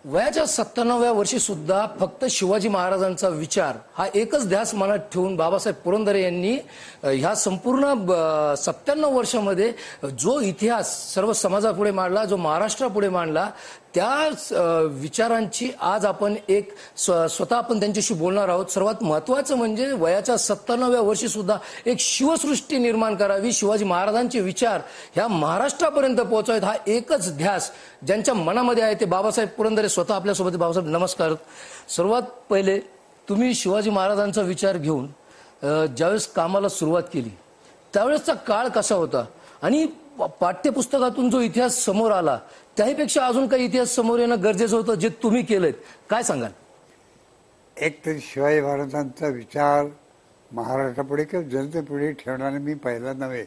वयाच्या 97व्या वर्षी सुद्धा फक्त शिवाजी महाराजांचा विचार हा एकच ध्यास मनात ठेवून बाबासाहेब पुरंदरे यांनी ह्या संपूर्ण 97 वर्षामध्ये जो इतिहास सर्व समाजापुढे मांडला, जो महाराष्ट्रापुढे मांडला, त्या विचारांची आज आपण एक स्वतः आपण त्यांच्याशी बोलणार आहोत. सर्वात महत्त्वाचं म्हणजे वयाच्या 97व्या वर्षी सुद्धा एक शिवसृष्टी निर्माण करावी, शिवाजी महाराजांचे विचार ह्या महाराष्ट्रापर्यंत पोहोचावेत, हा एकच ध्यास ज्यांच्या मनामध्ये आहे ते बाबासाहेब पुरंदरे स्वतः आपल्यासोबत. बाबासाहेब नमस्कार. सर्वात पहिले तुम्ही शिवाजी महाराजांचा विचार घेऊन ज्यावेळेस कामाला सुरुवात केली त्यावेळेसचा काळ कसा होता आणि पाठ्यपुस्तकातून जो इतिहास समोर आला त्याहीपेक्षा अजून काही इतिहास समोर येणं गरजेचं होतं जे तुम्ही केलेत, काय सांगाल? एक तर शिवाजी महाराजांचा विचार महाराष्ट्रापुढे किंवा जनतेपुढे ठेवणारे मी पहिला नव्हे.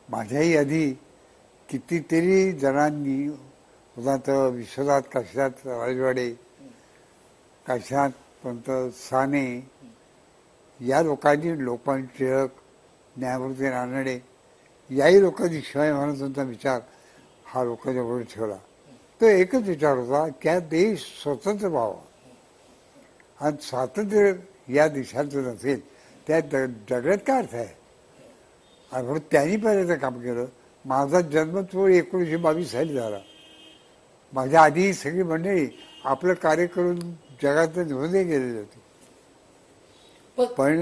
माझ्याही आधी कितीतरी जणांनी, उदाहरणार्थ विश्वनाथ काशीनाथ राजवाडे, काशीनाथ पंत साने या लोकांनी, लोकमान्य टिळक, न्यायमूर्ती रानडे याही लोकांनी शिवाजी महाराजांचा विचार हा लोकांच्या पुढे ठेवला. तो एकच विचार होता की हा देश स्वतंत्र व्हावा आणि स्वातंत्र्य या देशाचं नसेल त्या जगण्यात काय अर्थ आहे. आणि म्हणून त्यांनी पहिल्यांदा काम केलं. माझा जन्म तो 1922 साली झाला. माझ्या आधी सगळी मंडळी आपलं कार्य करून जगात निघूनही गेलेली होती. पण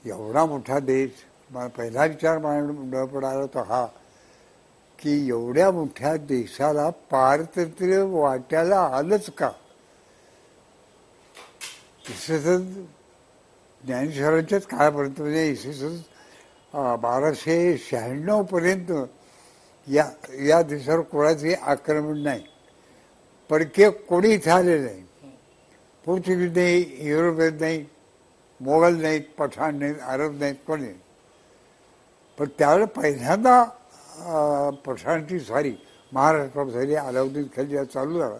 एवढा मोठा देश, मला पहिला विचार पडायला होता हा की एवढ्या मोठ्या देशाला पारतंत्र्य वाट्याला आलंच का. इसवी ज्ञानेश्वरांच्याच काळापर्यंत म्हणजे इसवी 1296 पर्यंत या देशावर कोणाचंही आक्रमण नाही. परकीय कोणी इथे आलेलं नाही. पोर्तुगीज नाही, युरोपियन नाही, मोगल नाहीत, पठाण नाहीत, अरब नाहीत, कोणी नाही. पण त्यावेळेला पहिल्यांदा पठाणची स्वारी महाराष्ट्रात झाली. अलाउद्दीन खिलजी चालू झाला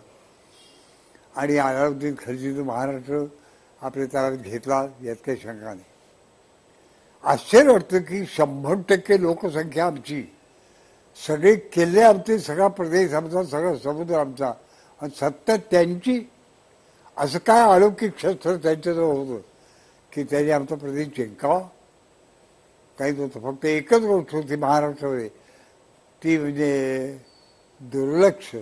आणि अलाउद्दीन खिलजीनं महाराष्ट्र आपल्या ताब्यात घेतला, यात काही शंका नाही. आश्चर्य वाटतं की 100% लोकसंख्या आमची, सगळे किल्ले आमचे, सगळा प्रदेश आमचा, सगळा समुद्र आमचा, आणि सत्ता त्यांची. असं काय अलौकिक शस्त्र त्यांच्याजवळ होतं की त्यांनी आमचा प्रदेश जिंकावा? काहीच नव्हतं. फक्त एकच गोष्ट होती महाराष्ट्रामध्ये, ती म्हणजे दुर्लक्ष.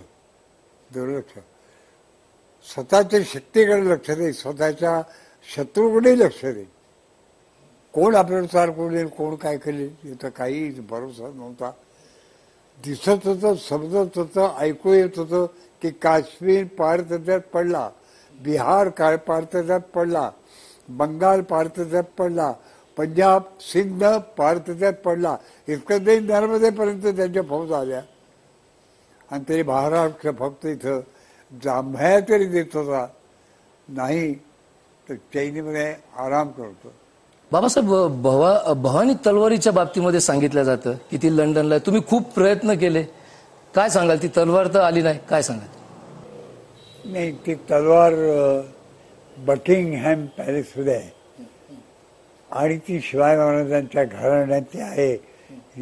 स्वतःच्या शक्तीकडे लक्ष दे, स्वतःच्या शत्रूकडे लक्ष दे. कोण आपल्याला चाल करेल, कोण काय करेल याचा काही भरोसा नव्हता. दिसत होतं, समजत होतं, ऐकू येत होतं की काश्मीर पारतंत्र्यात पडला, बिहार पारतंत्र्यात पडला, बंगाल पारतंत्र्यात पडला, पंजाब सिंध पारतंत्र्यात पडला. इतकं नाही, नर्मदेपर्यंत त्यांच्या फौज आल्या आणि तरी महाराष्ट्र फक्त इथं जांभया तरी देत होता, नाही तर चैनीमध्ये आराम करतो. बाबासाहेब, भवानी तलवारीच्या बाबतीमध्ये सांगितलं जातं की ती लंडनला, तुम्ही खूप प्रयत्न केले, काय सांगाल? ती तलवार तर आली नाही, काय सांगाल? नाही, ती तलवार बकिंगहॅम पॅलेसमध्ये आहे आणि ती शिवाजी महाराजांच्या घराण्याची आहे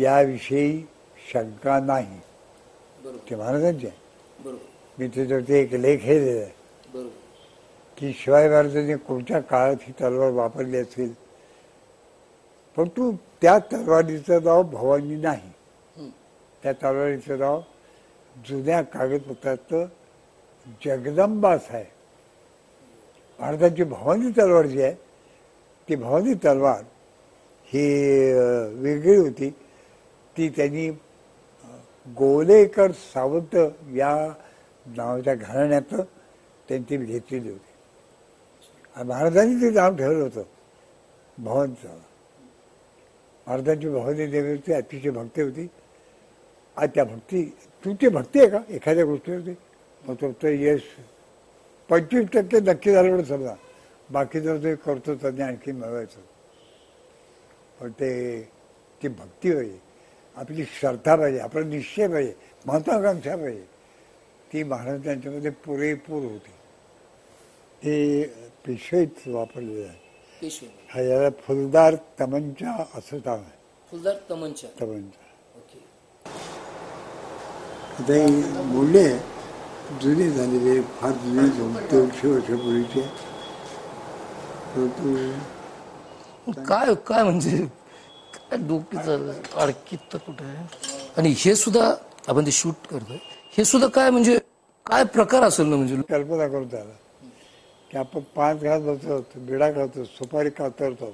याविषयी शंका नाही. ते महाराजांची आहे. मी त्याच्यावरती एक लेख हे लिहिला आहे की शिवाजी महाराजांनी कोणत्या काळात ही तलवार वापरली असेल, परंतु त्या तलवारीचं नाव भवानी नाही. त्या तलवारीचं नाव जुन्या कागदपत्रात जगदंबाच आहे. महाराजांची भवानी तलवार जी आहे ती भवानी तलवार ही वेगळी होती. ती त्यांनी गोलेकर सावंत या नावाच्या घराण्यात त्यांची घेतलेली होती आणि महाराजांनी ते नाव ठेवलं होतं भवानी तलवार. महाराजांची भवानी देवीवरती अतिशय भक्ती होती. आज त्या भक्ती, तुमची भक्ती आहे का एखाद्या गोष्टीवरती? मग तो यश 25% नक्की झालं म्हणून समजा, बाकीचं ते करतो त्यांनी आणखी मिळवायचं. पण ती भक्ती पाहिजे, आपली श्रद्धा पाहिजे, आपला निश्चय पाहिजे, महत्वाकांक्षा पाहिजे. ती महाराजांच्यामध्ये पुरेपूर होती. ते पेशवेत वापरलेलं आहे. हा याला फुलदार तमंचा असं नाव आहे. फुलदार तमंचा. ते बोलले जुनी झालेली फार जुनी 200 वर्षापूर्वीची आहे. परंतु काय काय म्हणजे काय डोकीचं अडकीत कुठे आहे. आणि हे सुद्धा आपण ते शूट करतोय, हे सुद्धा काय म्हणजे काय प्रकार असेल ना, म्हणजे कल्पना करून त्याला की आपण पाच घास बसतो, बिडा खातो, सुपारी कातरतो.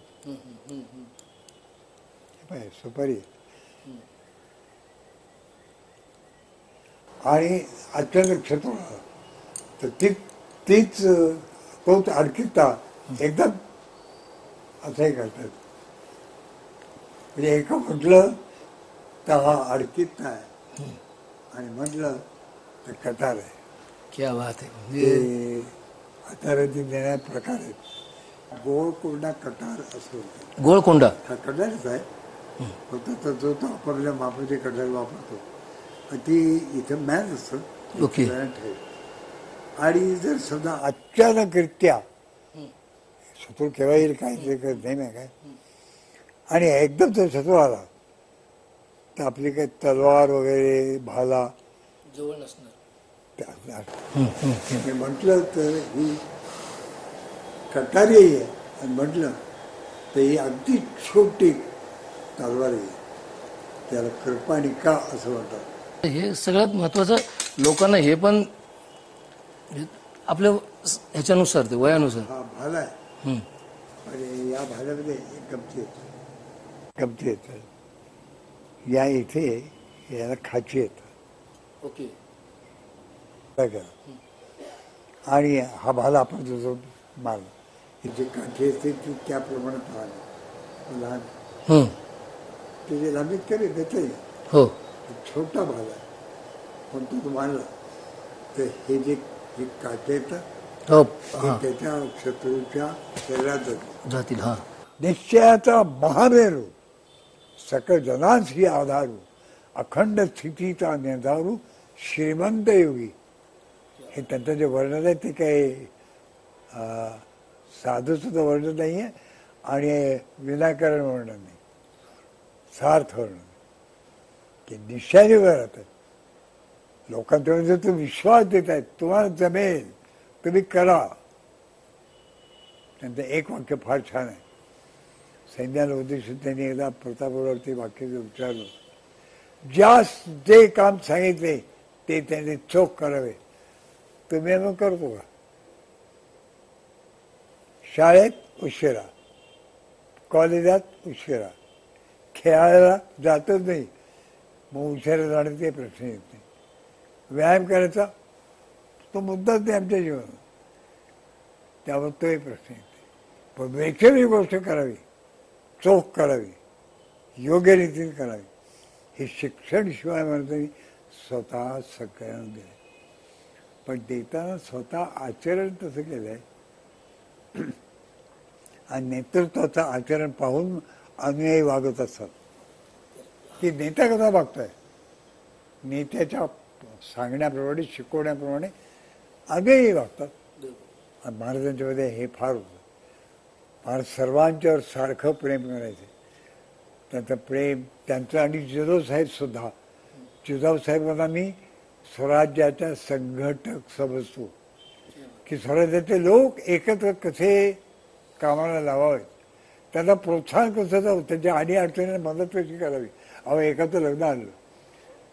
सुपारी आणि अचानक क्षेत्र तर तीच तोच अडकिता एकदम असंही करतात. म्हणजे एका म्हटलं तर हा अडकित आहे आणि म्हटलं तर कटार आहे. क्या बात आहे. म्हणजे ते अटाराचे देण्यात प्रकार आहेत. गोळकोंडा कटार असं होतं. गोळकोंडा हा कटारच आहे, फक्त तो आपल्या मापाचे कटार वापरतो. ती इथं मॅच असतं. ओके. आणि जर समजा अचानकरित्या शत्रू केव्हा येईल काय ते नाही माहिती काय, आणि एकदम जर शत्रू आला तर आपली काही तलवार वगैरे भाला जवळ नसणार. मी म्हटलं तर ही कटारी आहे आणि म्हटलं तर ही अगदी छोटी तलवार आहे, त्याला कृपाणिका असं म्हणतात. हे सगळ्यात महत्वाचं लोकांना हे पण आपल्या ह्याच्यानुसार ते वयानुसार. हा भाला आहे आणि या भाल्यामध्ये एक गमती येत. या इथे याला खाची येतात. ओके. आणि हा भाला आपण जो मारला, ही जी काठी असते ती त्या प्रमाणात लहान त्याची लांबी कमी देते. हो. छोटा भाला आहे पण तो मारला तर हे जे काठी येतात हो. त्याच्या शत्रूच्या शरीरात जातील. हा. निश्चयाचा महामेरू सकळ जनांशी आधारू अखंड स्थितीचा निर्धारू श्रीमंत योगी. हे त्यांचं जे वर्णन आहे ते काही साधं सुद्धा वर्णन नाही आहे आणि विनाकारण वर्णन नाही, सार्थ वर्णन की निश्चयाने उभं राहतात. लोकांच्यामध्ये तो विश्वास देत आहेत, तुम्हाला जमेल, तुम्ही करा. त्यांचं एक वाक्य फार छान आहे. सैन्याला उद्देशून त्यांनी एकदा प्रतापगडावरती वाक्य विचारलं, ज्यास जे काम सांगितले ते त्यांनी चोख करावे. तुम्ही मग करतो का? शाळेत उशिरा, कॉलेजात उशिरा, खेळायला जातच नाही, मग उशिरा जाणं ते प्रश्न येत नाही. व्यायाम करायचा तो मुद्दाच नाही आमच्या जीवनात, त्यावर तोही प्रश्न येते. पण वेगळी गोष्ट करावी, चोख करावी, योग्य रीतीने करावी, हे शिक्षण शिवाय म्हणतो स्वतः सगळ्यांना दिलं. पण देताना स्वतः आचरण तसं केलं आहे आणि नेतृत्वाचं आचरण पाहून अनुयायी वागत असतात की नेता कसा वागतोय. नेत्याच्या सांगण्याप्रमाणे, शिकवण्याप्रमाणे अनुयायी वागतात. आणि महाराजांच्या मध्ये हे फार होतं. महाराज सर्वांच्यावर सारखं प्रेम करायचं. त्यांचं प्रेम त्यांचं. आणि जिजाऊ साहेब सुद्धा, जिजाऊ साहेबांना मी स्वराज्याच्या संघटक समजतो की स्वराज्याचे लोक एकत्र कसे कामाला लावावेत, त्यांना प्रोत्साहन कसं द्यावं, त्यांच्या आणि अडचणीला मदत कशी करावी. अहो एकत्र लग्न आणलं,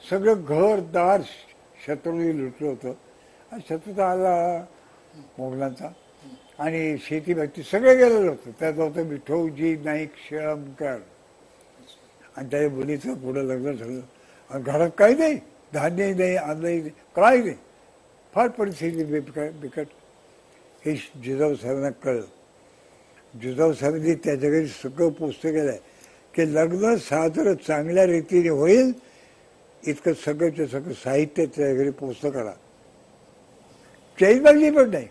सगळं घरदार शत्रूने लुटलं होतं. शत्रू तर आला मोगलांचा आणि शेती भक्ती सगळं गेलेलं होतं. त्यात होतं विठोजी नाईक शेळमकर आणि त्याच्या मुलीचं पुढं लग्न झालं. आणि घरात काही नाही, धान्यही नाही, अन्नही नाही, काही नाही. फार परिस्थिती बिकट. हे जिजाऊ साहेबांना कळलं. जिजाऊ साहेबांनी त्याच्या घरी सगळं पोचतं केलं आहे की लग्न साजरं चांगल्या रीतीने होईल इतकं सगळं सगळं साहित्य त्याच्या घरी पोचतं करा. चैनबाजी पण नाही.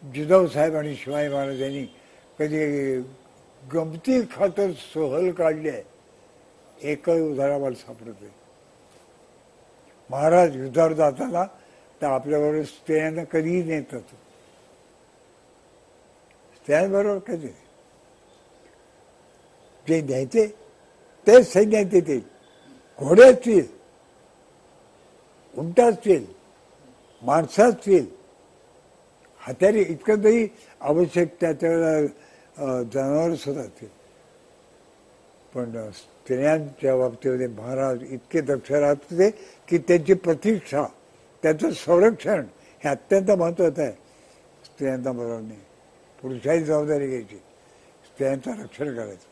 जिजाऊ साहेब आणि शिवाजी महाराज यांनी कधी गमती खातर सोहल काढली आहे एकही उदाहरण मला सापडत नाही. महाराज युद्धावर जाताना तर आपल्याबरोबर स्त्रियांना कधीही नेत होतो. स्त्रियांबरोबर कधी जे न्यायचे तेच सैन्यात येतील. घोडे असतील, उंट असतील, माणसातील हत्यारे इतकं तरी आवश्यक त्यावेळेला जनावर सुद्धा असतील, पण स्त्रियांच्या बाबतीमध्ये महाराज इतके दक्ष राहत होते की त्यांची प्रतिष्ठा, त्याचं संरक्षण हे अत्यंत महत्वाचं आहे. स्त्रियांचा बरोबर नाही, पुरुषाची जबाबदारी घ्यायची, स्त्रियांचं रक्षण करायचं.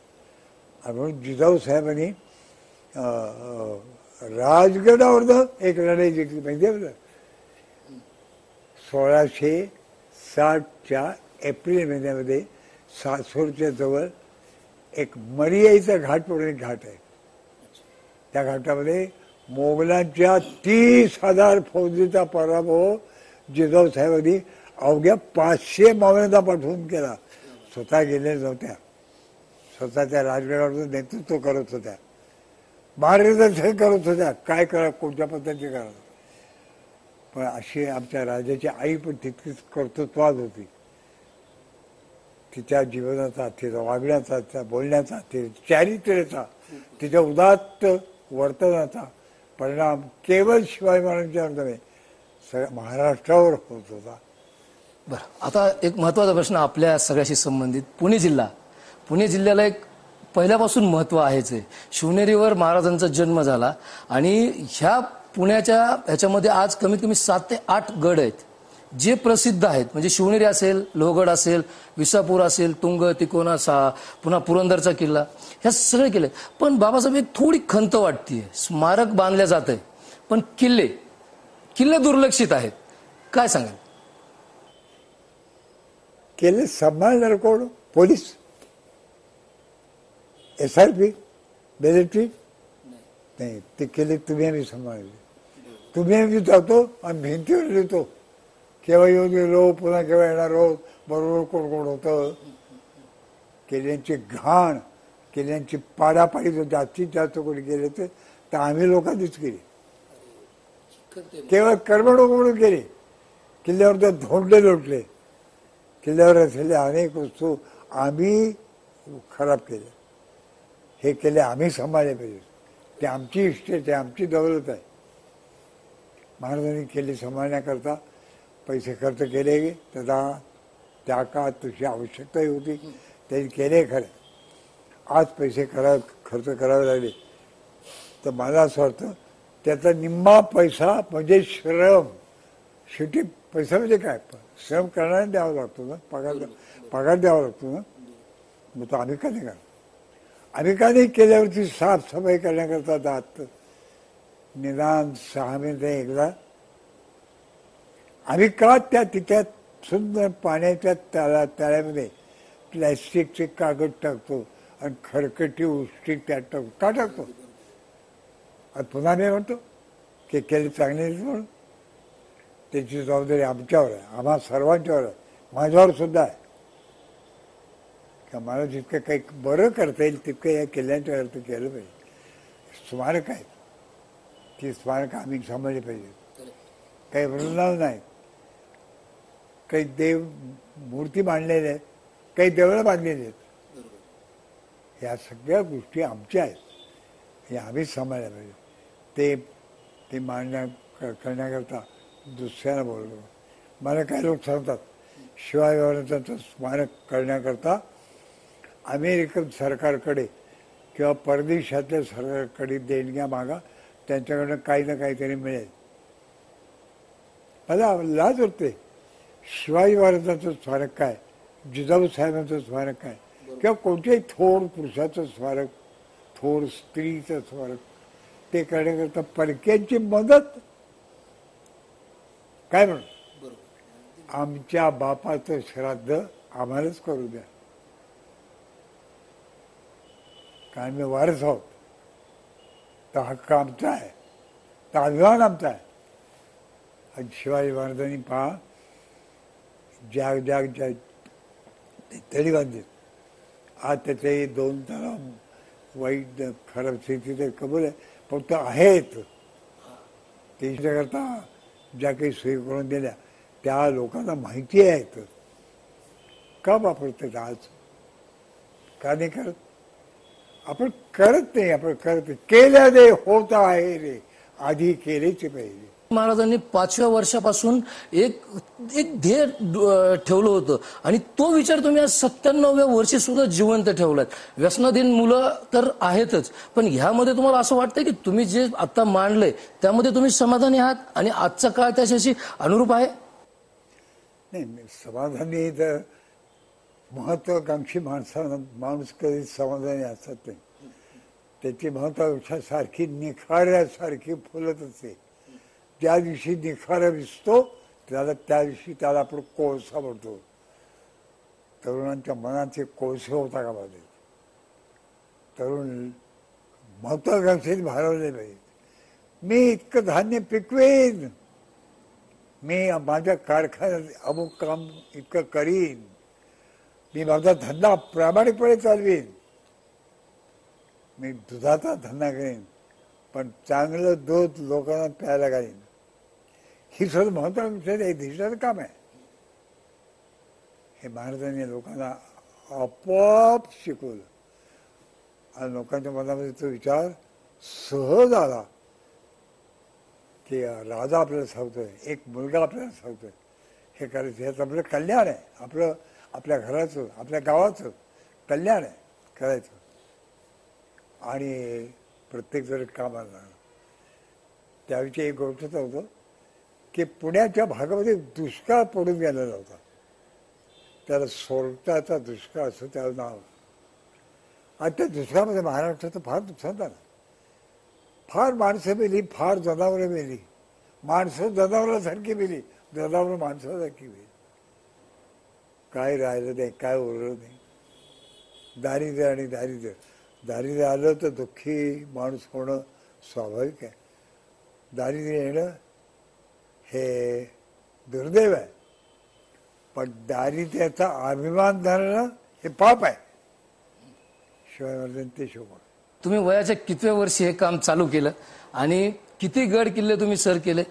आणि म्हणून जिजाऊ साहेबांनी राजगडावर एक लढाई जिंकली पाहिजे. 1660च्या एप्रिल महिन्यामध्ये सासवडच्या जवळ एक मरियाईचा घाट म्हणून एक घाट आहे. त्या घाटामध्ये मोगलांच्या 30,000 फौजीचा पराभव जिजाऊ साहेबांनी अवघ्या 500 मावळ्यांना पाठवून केला. स्वतः गेले नव्हत्या, स्वतःच्या राजगडावर नेतृत्व करत होत्या, मार्गदर्शन करत होत्या, काय करा, कोणत्या पद्धतीने करा. पण अशी आमच्या राजाची आई पण तितकीच कर्तृत्वाद होती. तिच्या जीवनाचा, तिच्या वागण्याचा, तिच्या बोलण्याचा, तिच्या चारित्र्याचा, तिच्या उदात्त वर्तनाचा परिणाम केवळ शिवाजी महाराजांच्यावर नव्हे, सगळ्या महाराष्ट्रावर होत होता. बरं, आता एक महत्वाचा प्रश्न आपल्या सगळ्याशी संबंधित. पुणे जिल्ह्याला एक पहिल्यापासून महत्व आहेच आहे. शिवनेरीवर महाराजांचा जन्म झाला आणि ह्या पुण्याच्या ह्याच्यामध्ये आज कमीत कमी 7 ते 8 गड आहेत जे प्रसिद्ध आहेत. म्हणजे शिवनेरी असेल, लोहगड असेल, विसापूर असेल, तुंग, तिकोना, पुन्हा पुरंदरचा किल्ला, ह्या सगळे केले. पण बाबासाहेब एक थोडी खंत वाटतीये, स्मारक बांधल्या जात आहे पण किल्ले दुर्लक्षित आहेत. काय सांगाल? केले सांभाळणार कोण? पोलीस, SRP, मिलिटरी नाही. ते केले तुम्ही आम्ही सांभाळले. तुम्ही आम्ही जातो आणि भिंतीवर लिहितो केव्हा येऊन गेलो, पुन्हा केव्हा येणार आहोत, बरोबर कोण कोण होतं. केल्यांची घाण, केल्यांची पाडापाडी जर जास्तीत जास्त कोणी केले तर आम्ही लोकांनीच केली. केवळ करमणूक म्हणून केली. किल्ल्यावर तर धोंडे लोटले, किल्ल्यावर असलेल्या अनेक वस्तू आम्ही खराब केल्या. हे केले आम्ही सांभाळले पाहिजे. ते आमची इस्टेट आहे, आमची दौलत आहे. महाराजांनी केली सांभाळण्याकरता पैसे खर्च केले. त्या काळात तशी आवश्यकताही होती, त्यांनी केले खरे. आज पैसे खर्च करावे लागले तर मला असं वाटतं त्याचा निम्मा पैसा म्हणजे श्रम. शेवटी पैसा म्हणजे काय, श्रम करणारे द्यावा लागतो ना, पगार द्यावा लागतो ना. मग तो आम्ही का नाही करणार? आम्ही का नाही केल्यावरती साफसफाई करण्याकरता जात निदान 6 महिने एकदा आम्ही का त्या सुंदर पाण्याच्या तळ्यामध्ये प्लॅस्टिकचे कागद टाकतो आणि खरकटी उष्टी त्यात टाकतो? का टाकतो? आणि पुन्हा मी म्हणतो की केले चांगले म्हणून. त्याची जबाबदारी आमच्यावर आहे, आम्हा सर्वांच्यावर आहे, माझ्यावर सुद्धा आहे. का मला जितकं काही बरं करता येईल तितकं या किल्ल्यांच्या अर्थ केलं पाहिजे. स्मारक आहेत, ती स्मारक आम्ही सांभाळली पाहिजे. काही वृंदावन नाही, काही देव मूर्ती बांधलेल्या आहेत, काही देवळं बांधलेली आहेत. या सगळ्या गोष्टी आमच्या आहेत, हे आम्हीच सांभाळल्या पाहिजे. ते करण्याकरता दुसऱ्याला बोललो. मला काही लोक सांगतात शिवाजी महाराजांचं स्मारक करण्याकरता अमेरिकन सरकारकडे किंवा परदेशातल्या सरकारकडे देणग्या मागा, त्यांच्याकडनं काही ना काहीतरी मिळेल. मला लाज वाटते. शिवाजी महाराजांचं स्मारक काय, जिजाऊ साहेबांचं स्मारक काय, किंवा कोणत्याही थोर पुरुषाचं स्मारक, थोर स्त्रीचं स्मारक, ते करण्याकरता परक्यांची मदत काय म्हणून? आमच्या बापाचं श्राद्ध आम्हालाच करू द्या, कारण मी वारस आहोत. तर हक्क आमचा आहे, तर अभिमान आमचा आहे. आणि शिवाजी महाराजांनी पहा ज्या तळी बांधलीत, आज त्याचे 2 तलाव वाईट खराब स्थितीत कबूल आहे, पण तो आहेत. त्याच्याकरता ज्या काही सोयी करून दिल्या त्या लोकांना माहिती आहेत. का वापरतात आज? का नाही करत? आपण करत नाही. केल्या दे होत आहे रे, आधी केलेच पाहिजे. महाराजांनी 5व्या वर्षापासून एक ध्येय ठेवलं होतं आणि तो विचार तुम्ही आज 97व्या वर्षी सुद्धा जिवंत ठेवलात. व्यसनाधीन मुलं तर आहेतच, पण ह्यामध्ये तुम्हाला असं वाटतंय की तुम्ही जे आता मांडलंय त्यामध्ये तुम्ही समाधानी आहात आणि आजचा काळ त्याच्याशी अनुरूप आहे? नाही, समाधानी तर महत्वाकांक्षी माणूस कधी समाधानी असत नाही. त्याची महत्वाकांक्षा सारखी निखाऱ्यासारखी फुलत असते. ज्या दिवशी निखारा दिसतो त्या दिवशी त्याला आपण कोळसा म्हणतो. तरुणांच्या मनाचे कोळसे होता का पाहिजे. तरुण महत्वाकांक्षेत भारावले पाहिजे. मी इतकं धान्य पिकवेन, मी माझ्या कारखान्यात अमुक काम इतकं करीन, मी माझा धंदा प्रामाणिकपणे चालवीन, मी दुधाचा धंदा करेन, पण चांगलं दूध लोकांना प्यायला घालीन. ही सर्व महत्वाकांक्षेचं दिवसाचं काम आहे. हे महाराजांनी लोकांना आपोआप शिकवलं आणि लोकांच्या मनामध्ये तो विचार सहज आला की राजा आपल्याला सांगतोय, एक मुलगा आपल्याला सांगतोय हे करायचं. ह्याचं आपलं कल्याण आहे, आपल्या घराचं, आपल्या गावाचं कल्याण आहे करायचं. आणि प्रत्येक जण कामाला लागलं. त्याविषयी एक गोष्ट होतं की पुण्याच्या भागामध्ये दुष्काळ पडून गेलेला होता. त्याला सोरटाचा दुष्काळ असं त्याला नाव. आणि त्या दुष्काळामध्ये महाराष्ट्राचं फार नुकसान झालं. फार माणसं मेली, फार जनावरं मेली. माणसं जनावरांसारखी मेली, जनावरं माणसासारखी मेली. काय राहिलं नाही, काय उरलं नाही. दारिद्र्य आणि दारिद्र्य. दारिद्र्य आलं तर दुःखी माणूस होणं स्वाभाविक आहे. दारिद्र्य येणं हे दुर्दैव आहे. पण दारिद्र्याचा अभिमान धरणं हे पाप आहे. शिवाय महाराजांनी ते शोभा. तुम्ही वयाच्या कितव्या वर्षी हे काम चालू केलं आणि किती गड किल्ले तुम्ही सर केले?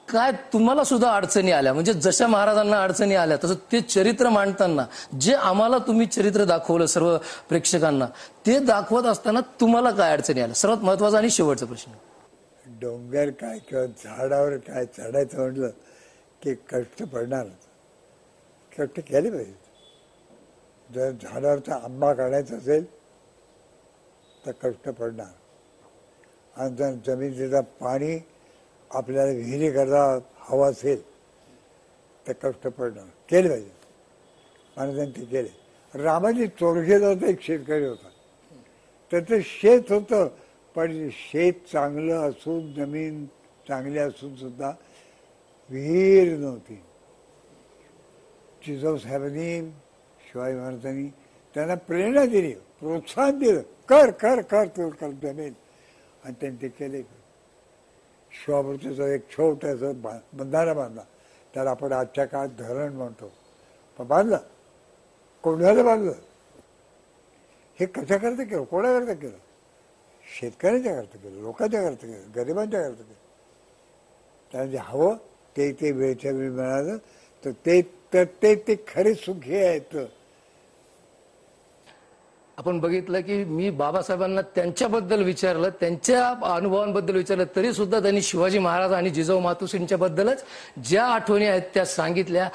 काय तुम्हाला सुद्धा अडचणी आल्या? म्हणजे जशा महाराजांना अडचणी आल्या तसं ते चरित्र मांडताना जे आम्हाला तुम्ही चरित्र दाखवलं सर्व प्रेक्षकांना, ते दाखवत असताना तुम्हाला काय अडचणी आल्या? सर्वात महत्वाचा आणि शेवटचा प्रश्न. डोंगर काय किंवा झाडावर काय चढायचं म्हटलं की कष्ट पडणार. कष्ट केले पाहिजे. जर झाडावरचा आंबा काढायचा असेल तर कष्ट पडणार. आणि जर जमिनीचं पाणी आपल्याला विहिरी करता हवा असेल तर कष्ट पडणार. केले पाहिजे. महाराजांनी ते केले. रामाजी चोरगेचा एक शेतकरी होता. त्याचं शेत होतं, पण शेत चांगलं असून, जमीन चांगली असून सुद्धा विहीर नव्हती. जिजाऊ साहेबांनी, शिवाजी महाराजांनी त्यांना प्रेरणा दिली, प्रोत्साहन दिलं. कर कर कर तू कर जमेल. आणि त्यांनी ते केले. शिवापूरचं एक छोटंसं बंधारा बांधला. त्याला आपण आजच्या काळात धरण म्हणतो, पण बांधलं. कोणाला बांधलं? हे कशाकरता केलं? कोणाकरता केलं? शेतकऱ्यांच्या करता केलं, लोकांच्या करता केलं, गरिबांच्या करता केलं. त्यांना जे हवं ते वेळच्या वेळी मिळालं तर ते खरे सुखी आहेत. आपण बघितलं की मी बाबासाहेबांना त्यांच्याबद्दल विचारलं, त्यांच्या अनुभवांबद्दल विचारलं, तरी सुद्धा त्यांनी शिवाजी महाराज आणि जिजाऊ मातोश्रींच्या बद्दलच ज्या आठवणी आहेत त्या सांगितल्या.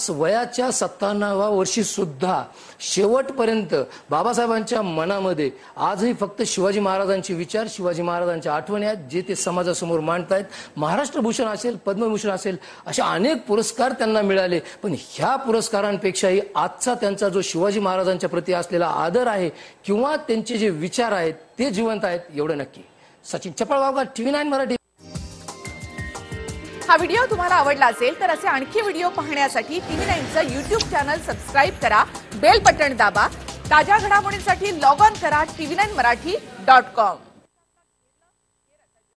वयाच्या 57व्या वर्षी सुद्धा शेवटपर्यंत बाबासाहेबांच्या मनामध्ये आजही फक्त शिवाजी महाराजांचे विचार, शिवाजी महाराजांच्या आठवणी आहेत, जे ते समाजासमोर मांडतायत. महाराष्ट्रभूषण असेल, पद्मभूषण असेल, अशा अनेक पुरस्कार त्यांना मिळाले. पण ह्या पुरस्कारांपेक्षाही आजचा त्यांचा जो शिवाजी महाराजांच्या प्रती असलेला आदर आहे किंवा त्यांचे जे विचार आहेत ते जिवंत आहेत, एवढं नक्की. सचिन चपळगावकर, TV9 मराठी. हा व्हिडिओ तुम्हाला आवडला असेल तर असे आणखी व्हिडिओ पाहण्यासाठी TV9चं YouTube चॅनल सबस्क्राईब करा, बेल बटण दाबा. ताज्या घडामोडींसाठी लॉग ऑन करा TV9marathi.com.